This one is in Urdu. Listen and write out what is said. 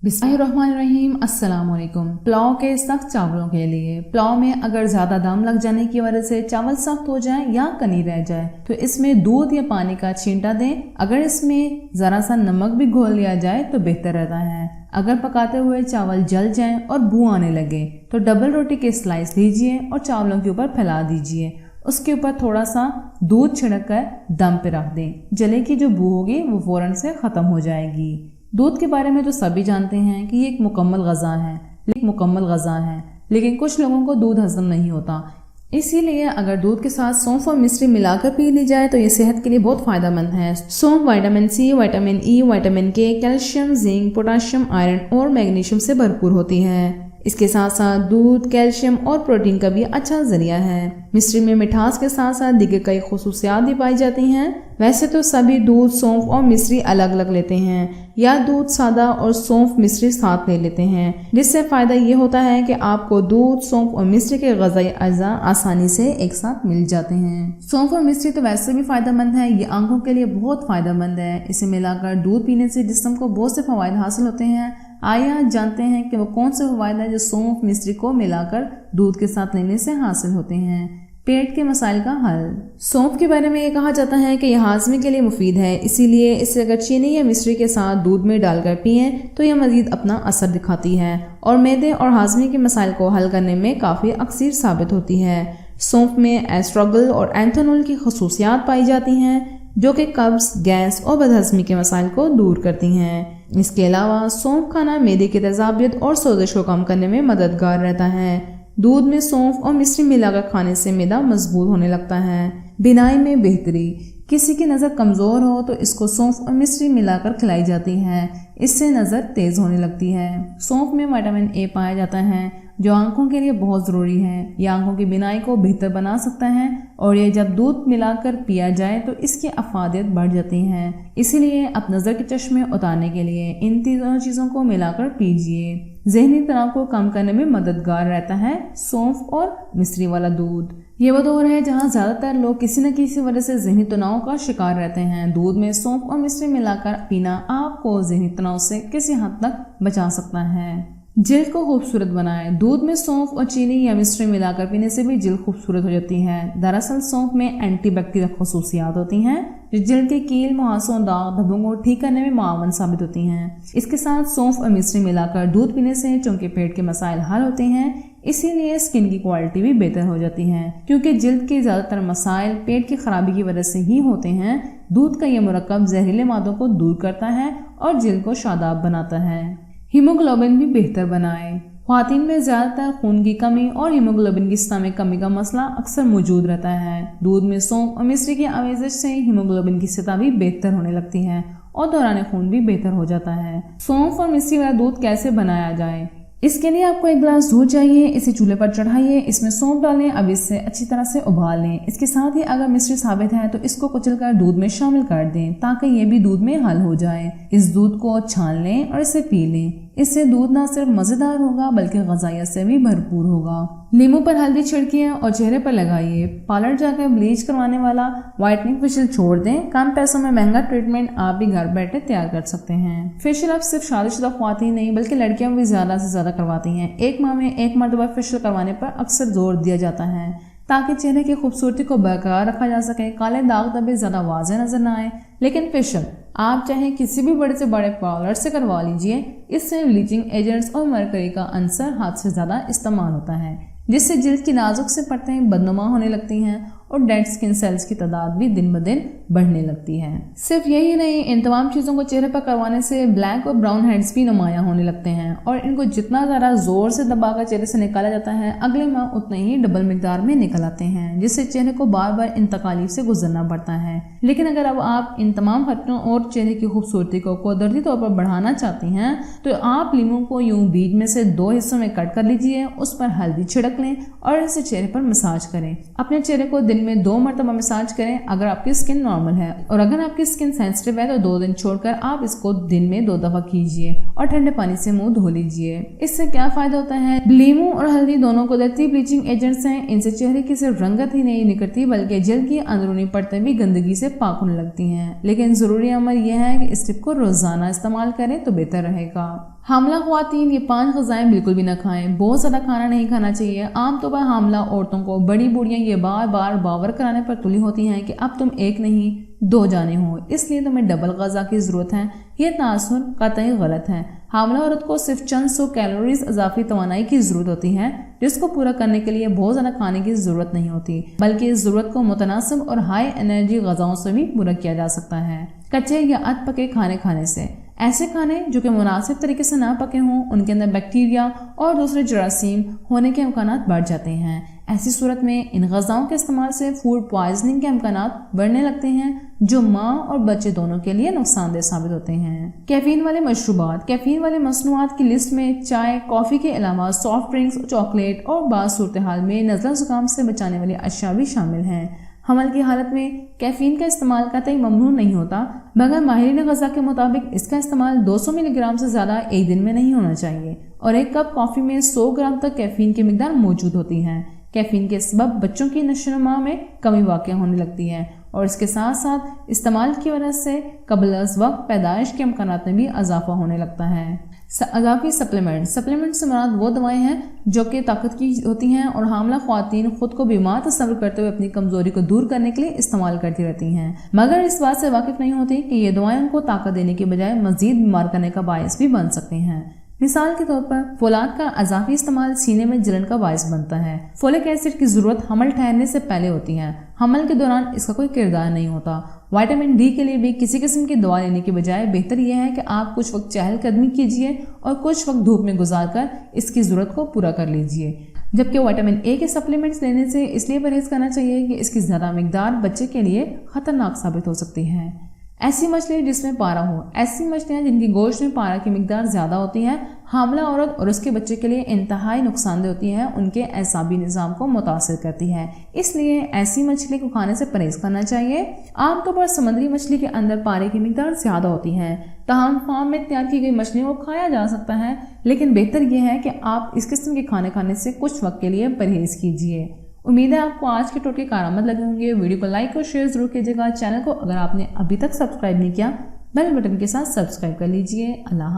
بسم اللہ الرحمن الرحیم۔ السلام علیکم۔ پلاؤ کے سخت چاولوں کے لیے، پلاؤ میں اگر زیادہ دم لگ جانے کی وجہ سے چاول سخت ہو جائے یا کنی رہ جائے تو اس میں دودھ یا پانی کا چھینٹا دیں۔ اگر اس میں ذرا سا نمک بھی گھول لیا جائے تو بہتر رہتا ہے۔ اگر پکاتے ہوئے چاول جل جائیں اور بو آنے لگے تو ڈبل روٹی کے سلائس لیجئے اور چاولوں کے اوپر پھیلا دیجئے۔ اس کے اوپر تھوڑا سا دودھ چھڑک کر دم پہ رکھ دیں۔ جلے کی جو بو ہوگی وہ فوراً سے ختم ہو جائے گی۔ دودھ کے بارے میں تو سبھی جانتے ہیں کہ یہ ایک مکمل غذا ہے، لیکن کچھ لوگوں کو دودھ ہضم نہیں ہوتا۔ اسی لیے اگر دودھ کے ساتھ سونف اور مصری ملا کر پی لی جائے تو یہ صحت کے لیے بہت فائدہ مند ہے۔ سونف vitamin C, vitamin E, vitamin K, calcium, zinc, potassium, iron اور میگنیشیم سے بھرپور ہوتی ہے۔ اس کے ساتھ ساتھ دودھ کیلشیم اور پروٹین کا بھی اچھا ذریعہ ہے۔ مصری میں مٹھاس کے ساتھ ساتھ دیگر کئی خصوصیات بھی پائی جاتی ہیں۔ ویسے تو سبھی دودھ، سونف اور مصری الگ الگ لیتے ہیں یا دودھ سادہ اور سونف مصری ساتھ لے لیتے ہیں، جس سے فائدہ یہ ہوتا ہے کہ آپ کو دودھ، سونف اور مصری کے غذائی اجزاء آسانی سے ایک ساتھ مل جاتے ہیں۔ سونف اور مصری تو ویسے بھی فائدہ مند ہے، یہ آنکھوں کے لیے بہت فائدہ مند ہے۔ اسے ملا کر دودھ پینے سے جسم کو بہت سے فوائد حاصل ہوتے ہیں۔ آئیے آج جانتے ہیں کہ وہ کون سے فوائد ہیں جو سونف مصری کو ملا کر دودھ کے ساتھ لینے سے حاصل ہوتے ہیں۔ پیٹ کے مسائل کا حل۔ سونف کے بارے میں یہ کہا جاتا ہے کہ یہ ہاضمے کے لیے مفید ہے، اسی لیے اسے اگر چینی یا مصری کے ساتھ دودھ میں ڈال کر پئیں تو یہ مزید اپنا اثر دکھاتی ہے اور معدے اور ہاضمے کے مسائل کو حل کرنے میں کافی اکثر ثابت ہوتی ہے۔ سونف میں ایسٹراگل اور اینتھونول کی خصوصیات پائی جاتی ہیں جو کہ قبض، گیس اور بدہضمی کے مسائل کو دور کرتی ہیں۔ اس کے علاوہ سونف کھانا معدے کی تیزابیت اور سوزش کو کم کرنے میں مددگار رہتا ہے۔ دودھ میں سونف اور مصری ملا کر کھانے سے معدہ مضبوط ہونے لگتا ہے۔ بینائی میں بہتری۔ کسی کی نظر کمزور ہو تو اس کو سونف اور مصری ملا کر کھلائی جاتی ہے، اس سے نظر تیز ہونے لگتی ہے۔ سونف میں وٹامن اے پایا جاتا ہے جو آنکھوں کے لیے بہت ضروری ہے۔ یہ آنکھوں کی بینائی کو بہتر بنا سکتا ہے اور یہ جب دودھ ملا کر پیا جائے تو اس کی افادیت بڑھ جاتی ہے۔ اسی لیے آپ نظر کے چشمے اتارنے کے لیے ان تینوں چیزوں کو ملا کر پیجیے۔ ذہنی تناؤ کو کم کرنے میں مددگار رہتا ہے سونف اور مصری والا دودھ۔ یہ وہ دور ہے جہاں زیادہ تر لوگ کسی نہ کسی وجہ سے ذہنی تناؤ کا شکار رہتے ہیں۔ دودھ میں سونف اور مصری ملا کر پینا آپ کو ذہنی تناؤ سے کسی حد تک بچا سکتا ہے۔ جلد کو خوبصورت بنائے۔ دودھ میں سونف اور چینی یا مصری ملا کر پینے سے بھی جلد خوبصورت ہو جاتی ہے۔ دراصل سونف میں اینٹی بیکٹیریل خصوصیات ہوتی ہیں جو جلد کے کیل، مہاسوں، داغ دھبوں کو ٹھیک کرنے میں معاون ثابت ہوتی ہیں۔ اس کے ساتھ سونف اور مصری ملا کر دودھ پینے سے چونکہ پیٹ کے مسائل حل ہوتے ہیں، اسی لیے اسکن کی کوالٹی بھی بہتر ہو جاتی ہے۔ کیونکہ جلد کے زیادہ تر مسائل پیٹ کی خرابی کی وجہ سے ہی ہوتے ہیں، دودھ کا یہ مرکب زہریلے مادوں کو دور کرتا ہے اور جلد کو شاداب بناتا ہے۔ ہیموگلوبن بھی بہتر بنائے۔ خواتین میں زیادہ تر خون کی کمی اور ہیموگلوبن کی سطح میں کمی کا مسئلہ اکثر موجود رہتا ہے۔ دودھ میں سونف اور مصری کی آمیزش سے ہیموگلوبن کی سطح بھی بہتر ہونے لگتی ہے اور دوران خون بھی بہتر ہو جاتا ہے۔ سونف اور مصری والا دودھ کیسے بنایا جائے؟ اس کے لیے آپ کو ایک گلاس دودھ چاہیے، اسے چولہے پر چڑھائیے، اس میں سونف ڈالیں، اب اس سے اچھی طرح سے ابال لیں۔ اس کے ساتھ ہی اگر مصری ثابت ہے تو اس کو کچل کر دودھ میں شامل کر دیں تاکہ یہ بھی دودھ میں حل ہو جائے۔ اس دودھ کو چھان لیں اور اسے پی لیں۔ اس سے دودھ نہ صرف مزیدار ہوگا بلکہ غذائیت سے بھی بھرپور ہوگا۔ لیمو پر ہلدی چھڑکیے اور چہرے پر لگائیے۔ پارلر جا کر بلیچ کروانے والا وائٹننگ فیشل چھوڑ دیں۔ کم پیسوں میں مہنگا ٹریٹمنٹ آپ بھی گھر بیٹھے تیار کر سکتے ہیں۔ فیشل اب صرف شادی شدہ خواتین نہیں بلکہ لڑکیاں بھی زیادہ سے زیادہ کرواتی ہیں۔ ایک ماہ میں ایک مرتبہ فیشل کروانے پر اکثر زور دیا جاتا ہے تاکہ چہرے کی خوبصورتی کو برقرار رکھا جا سکے، کالے داغ دھبے زیادہ واضح نظر نہ آئے۔ لیکن فیشل آپ چاہے کسی بھی بڑے سے بڑے پارلر سے کروا لیجئے، اس سے بلیچنگ ایجنٹس اور مرکری کا عنصر حد سے زیادہ استعمال ہوتا ہے، جس سے جلد کی نازک سے پرتیں بدنما ہونے لگتی ہیں اور ڈیڈ سکن سیلز کی تعداد بھی دن بدن بڑھنے لگتی ہے۔ صرف یہی نہیں، ان تمام چیزوں کو چہرے پر کروانے سے بلیک اور براؤن ہیڈز بھی نمایاں ہونے لگتے ہیں اور ان کو جتنا زیادہ زور سے دبا کر چہرے سے نکالا جاتا ہے، اگلے ماہ اتنے ہی ڈبل مقدار میں نکل آتے ہیں، جس سے چہرے کو بار بار ان تکالیف سے گزرنا پڑتا ہے۔ لیکن اگر اب آپ ان تمام خطروں اور چہرے کی خوبصورتی کو قدرتی طور پر بڑھانا چاہتی ہیں تو آپ لیمو کو یوں بیچ میں سے 2 حصوں میں کٹ کر لیجئے، اس پر ہلدی چھڑک لیں اور اسے چہرے پر مساج کریں۔ اپنے چہرے کو دن میں 2 مرتبہ مساج کریں اگر آپ کی سکن نارمل ہے، اور اگر آپ کی سکن سینسٹیو ہے تو 2 دن چھوڑ کر آپ اس کو دن میں 2 دفعہ کیجئے اور ٹھنڈے پانی سے منہ دھو لیجئے۔ اس سے کیا فائدہ ہوتا ہے؟ لیمو اور ہلدی دونوں قدرتی بلیچنگ ایجنٹس ہیں، ان سے چہرے کی صرف رنگت ہی نہیں نکھرتی بلکہ جلد کی اندرونی پرتیں بھی گندگی سے پاک ہونے لگتی ہیں۔ لیکن ضروری عمل یہ ہے کہ اس ٹپ کو روزانہ استعمال کریں تو بہتر رہے گا۔ حاملہ خواتین یہ 5 غذائیں بالکل بھی نہ کھائیں۔ بہت زیادہ کھانا نہیں کھانا چاہیے۔ عام طور پر حاملہ عورتوں کو بڑی بوڑھیاں یہ بار بار باور کرانے پر تلی ہوتی ہیں کہ اب تم ایک نہیں 2 جانے ہو، اس لیے تمہیں ڈبل غذا کی ضرورت ہے۔ یہ تاثر قطعی غلط ہے۔ حاملہ عورت کو صرف چند 100 کیلوریز اضافی توانائی کی ضرورت ہوتی ہے، جس کو پورا کرنے کے لیے بہت زیادہ کھانے کی ضرورت نہیں ہوتی، بلکہ اس ضرورت کو متناسب اور ہائی انرجی غذاؤں سے بھی پورا کیا جا سکتا ہے۔ کچے یا ادھ پکے کھانے کھانے سے، ایسے کھانے جو کہ مناسب طریقے سے نہ پکے ہوں ان کے اندر بیکٹیریا اور دوسرے جراثیم ہونے کے امکانات بڑھ جاتے ہیں۔ ایسی صورت میں ان غذاؤں کے استعمال سے فوڈ پوائزننگ کے امکانات بڑھنے لگتے ہیں، جو ماں اور بچے دونوں کے لیے نقصان دہ ثابت ہوتے ہیں۔ کیفین والے مشروبات، کیفین والے مصنوعات کی لسٹ میں چائے، کافی کے علاوہ سافٹ ڈرنکس، چاکلیٹ اور بعض صورتحال میں نزلہ زکام سے بچانے والی اشیاء بھی شامل ہیں۔ حمل کی حالت میں کیفین کا استعمال قطعی ممنوع نہیں ہوتا، مگر ماہرین غذا کے مطابق اس کا استعمال 200 ملی گرام سے زیادہ ایک دن میں نہیں ہونا چاہیے، اور ایک کپ کافی میں 100 گرام تک کیفین کی مقدار موجود ہوتی ہے۔ کیفین کے سبب بچوں کی نشو و نما میں کمی واقع ہونے لگتی ہے، اور اس کے ساتھ ساتھ استعمال کی وجہ سے قبل از وقت پیدائش کے امکانات میں بھی اضافہ ہونے لگتا ہے۔ اضافی سپلیمنٹ سے مراد وہ دوائیں ہیں جو کہ طاقت کی ہوتی ہیں اور حاملہ خواتین خود کو بیمار تصور کرتے ہوئے اپنی کمزوری کو دور کرنے کے لیے استعمال کرتی رہتی ہیں، مگر اس بات سے واقف نہیں ہوتی کہ یہ دوائیں ان کو طاقت دینے کے بجائے مزید بیمار کرنے کا باعث بھی بن سکتی ہیں۔ مثال کے طور پر فولاد کا اضافی استعمال سینے میں جلن کا باعث بنتا ہے۔ فولک ایسڈ کی ضرورت حمل ٹھہرنے سے پہلے ہوتی ہے، حمل کے دوران اس کا کوئی کردار نہیں ہوتا۔ وٹامن ڈی کے لیے بھی کسی قسم کی دوا لینے کے بجائے بہتر یہ ہے کہ آپ کچھ وقت چہل قدمی کیجیے اور کچھ وقت دھوپ میں گزار کر اس کی ضرورت کو پورا کر لیجیے۔ جبکہ وٹامن اے کے سپلیمنٹس لینے سے اس لیے پرہیز کرنا چاہیے کہ اس کی زیادہ مقدار بچے کے لیے خطرناک ثابت ہو سکتی ہے۔ ایسی مچھلی جس میں پارا ہو، ایسی مچھلیاں جن کی گوشت میں پارا کی مقدار زیادہ ہوتی ہے حاملہ عورت اور اس کے بچے کے لیے انتہائی نقصان دہ ہوتی ہے، ان کے اعصابی نظام کو متاثر کرتی ہے، اس لیے ایسی مچھلی کو کھانے سے پرہیز کرنا چاہیے۔ عام طور پر سمندری مچھلی کے اندر پارے کی مقدار زیادہ ہوتی ہے، تاہم فارم میں تیار کی گئی مچھلیوں کو کھایا جا سکتا ہے، لیکن بہتر یہ ہے کہ آپ اس قسم کے کھانے کھانے سے کچھ وقت کے لیے پرہیز کیجیے۔ امید ہے آپ کو آج کے ٹوٹکے کارآمد لگے ہوں گے۔ ویڈیو کو لائک اور شیئر ضرور کیجیے گا۔ چینل کو اگر آپ نے ابھی تک سبسکرائب نہیں کیا، بیل بٹن کے ساتھ سبسکرائب کر لیجیے۔ اللہ